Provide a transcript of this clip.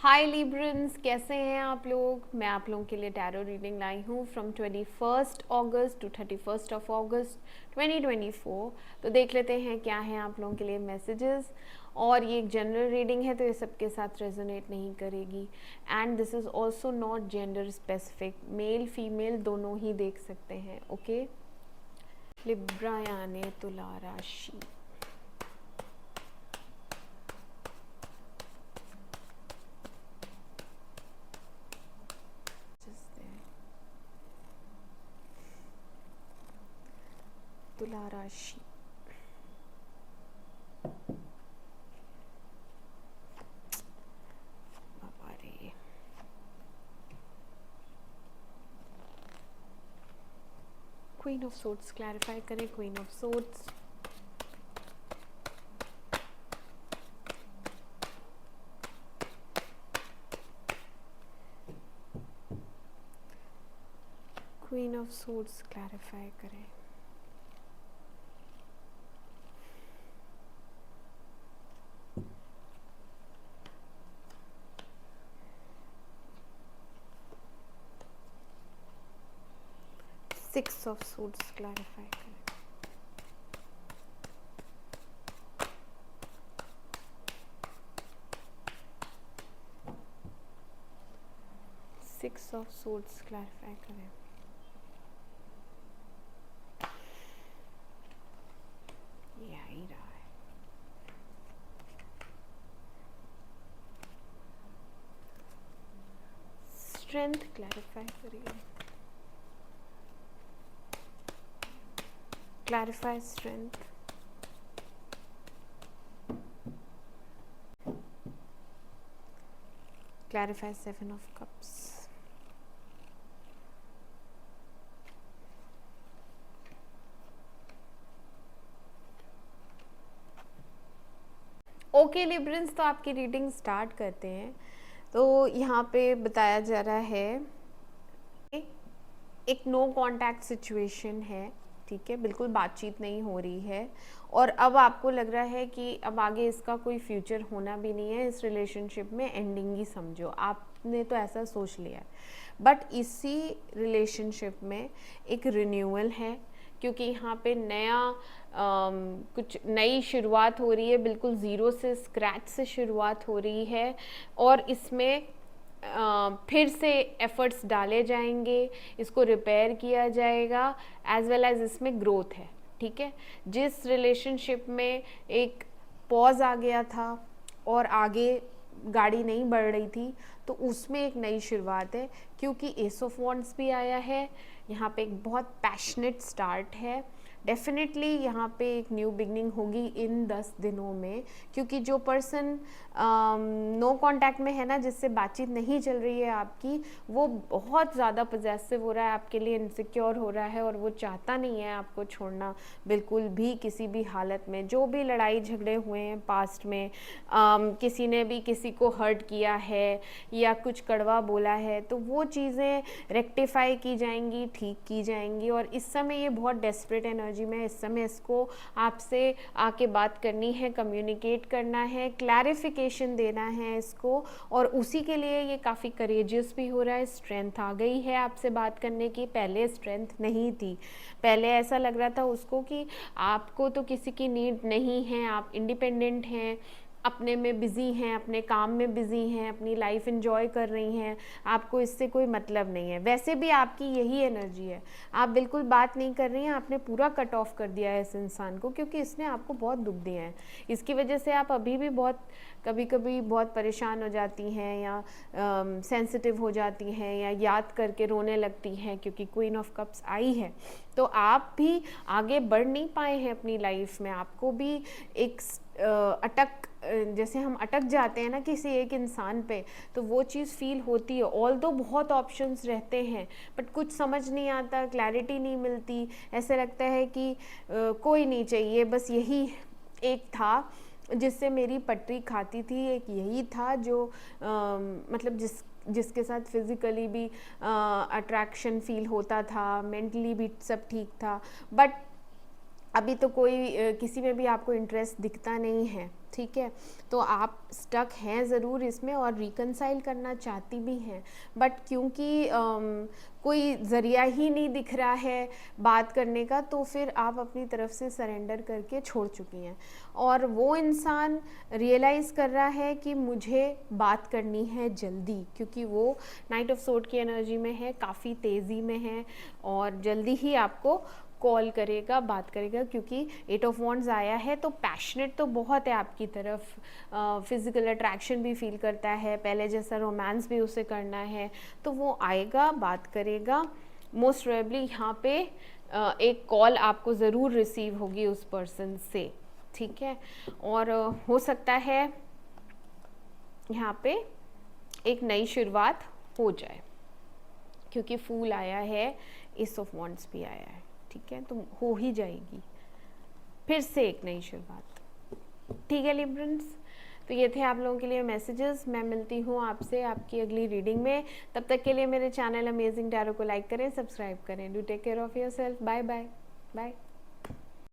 हाय Librans, कैसे हैं आप लोग। मैं आप लोगों के लिए टैरो रीडिंग लाई हूँ फ्रॉम 21 अगस्त टू 31 अगस्त 2024। तो देख लेते हैं क्या है आप लोगों के लिए मैसेजेस। और ये एक जनरल रीडिंग है तो ये सबके साथ रेजोनेट नहीं करेगी। And this is also not gender specific, male female दोनों ही देख सकते हैं। ओके, लिब्रा यानी तुला राशि। तुला राशि, क्वीन ऑफ सोर्ड्स क्लैरिफाई करें। Queen of swords, queen of swords clarify करें। सिक्स ऑफ सोर्ड्स क्लैरिफाई करें। सिक्स ऑफ सोर्ड्स क्लैरिफाई करें। ये आ ही रहा है। स्ट्रेंथ क्लैरिफाई करिए। Clarify strength. Clarify seven of cups. Okay Librans, तो आपकी रीडिंग स्टार्ट करते हैं। तो यहाँ पे बताया जा रहा है एक नो कांटेक्ट सिचुएशन है, ठीक है, बिल्कुल बातचीत नहीं हो रही है। और अब आपको लग रहा है कि अब आगे इसका कोई फ्यूचर होना भी नहीं है, इस रिलेशनशिप में एंडिंग ही समझो, आपने तो ऐसा सोच लिया है। बट इसी रिलेशनशिप में एक रिन्यूअल है, क्योंकि यहाँ पे नया कुछ नई शुरुआत हो रही है, बिल्कुल ज़ीरो से, स्क्रैच से शुरुआत हो रही है। और इसमें फिर से एफर्ट्स डाले जाएंगे, इसको रिपेयर किया जाएगा, एज वेल एज इसमें ग्रोथ है, ठीक है। जिस रिलेशनशिप में एक पॉज आ गया था और आगे गाड़ी नहीं बढ़ रही थी, तो उसमें एक नई शुरुआत है, क्योंकि एस ऑफ वॉन्ड्स भी आया है। यहाँ पे एक बहुत पैशनेट स्टार्ट है। डेफिनेटली यहाँ पे एक न्यू बिगनिंग होगी इन 10 दिनों में, क्योंकि जो पर्सन नो कांटेक्ट में है ना, जिससे बातचीत नहीं चल रही है आपकी, वो बहुत ज़्यादा पजेसिव हो रहा है आपके लिए, इनसिक्योर हो रहा है, और वो चाहता नहीं है आपको छोड़ना बिल्कुल भी, किसी भी हालत में। जो भी लड़ाई झगड़े हुए हैं पास्ट में, किसी ने भी किसी को हर्ट किया है या कुछ कड़वा बोला है, तो वो चीज़ें रेक्टिफाई की जाएंगी, ठीक की जाएंगी। और इस समय ये बहुत डेस्परेट एनर्जी में, इस समय इसको आपसे आके बात करनी है, कम्युनिकेट करना है, क्लैरिफिकेशन देना है इसको। और उसी के लिए ये काफ़ी करेजियस भी हो रहा है, स्ट्रेंथ आ गई है आपसे बात करने की, पहले स्ट्रेंथ नहीं थी। पहले ऐसा लग रहा था उसको कि आपको तो किसी की नीड नहीं है, आप इंडिपेंडेंट हैं, अपने में बिज़ी हैं, अपने काम में बिज़ी हैं, अपनी लाइफ एंजॉय कर रही हैं, आपको इससे कोई मतलब नहीं है। वैसे भी आपकी यही एनर्जी है, आप बिल्कुल बात नहीं कर रही हैं, आपने पूरा कट ऑफ कर दिया है इस इंसान को, क्योंकि इसने आपको बहुत दुख दिया है। इसकी वजह से आप अभी भी बहुत कभी कभी बहुत परेशान हो जाती हैं, या सेंसिटिव हो जाती हैं, या याद करके रोने लगती हैं, क्योंकि क्वीन ऑफ कप्स आई है। तो आप भी आगे बढ़ नहीं पाए हैं अपनी लाइफ में, आपको भी एक जैसे हम अटक जाते हैं ना किसी एक इंसान पे, तो वो चीज़ फील होती है। ऑल दो बहुत ऑप्शंस रहते हैं, बट कुछ समझ नहीं आता, क्लैरिटी नहीं मिलती, ऐसे लगता है कि कोई नहीं चाहिए, बस यही एक था जिससे मेरी पटरी खाती थी, एक यही था जो मतलब जिसके साथ फिज़िकली भी अट्रैक्शन फील होता था, मेंटली भी सब ठीक था। बट अभी तो कोई किसी में भी आपको इंटरेस्ट दिखता नहीं है, ठीक है, तो आप स्टक हैं ज़रूर इसमें और रिकनसाइल करना चाहती भी हैं, बट क्योंकि कोई ज़रिया ही नहीं दिख रहा है बात करने का, तो फिर आप अपनी तरफ से सरेंडर करके छोड़ चुकी हैं। और वो इंसान रियलाइज़ कर रहा है कि मुझे बात करनी है जल्दी, क्योंकि वो नाइट ऑफ सोर्ड की एनर्जी में है, काफ़ी तेज़ी में है और जल्दी ही आपको कॉल करेगा, बात करेगा, क्योंकि 8 ऑफ वॉन्ड्स आया है तो पैशनेट तो बहुत है आपकी तरफ, फिज़िकल अट्रैक्शन भी फील करता है, पहले जैसा रोमांस भी उसे करना है, तो वो आएगा, बात करेगा। मोस्ट प्रोबेबली यहाँ पे एक कॉल आपको ज़रूर रिसीव होगी उस पर्सन से, ठीक है, और हो सकता है यहाँ पे एक नई शुरुआत हो जाए, क्योंकि फूल आया है, एस ऑफ वॉन्ड्स भी आया है, ठीक है, तो हो ही जाएगी फिर से एक नई शुरुआत, ठीक है लिब्रन्स। तो ये थे आप लोगों के लिए मैसेजेस। मैं मिलती हूँ आपसे आपकी अगली रीडिंग में, तब तक के लिए मेरे चैनल अमेजिंग टैरो को लाइक करें, सब्सक्राइब करें। Do take care of yourself. Bye bye bye.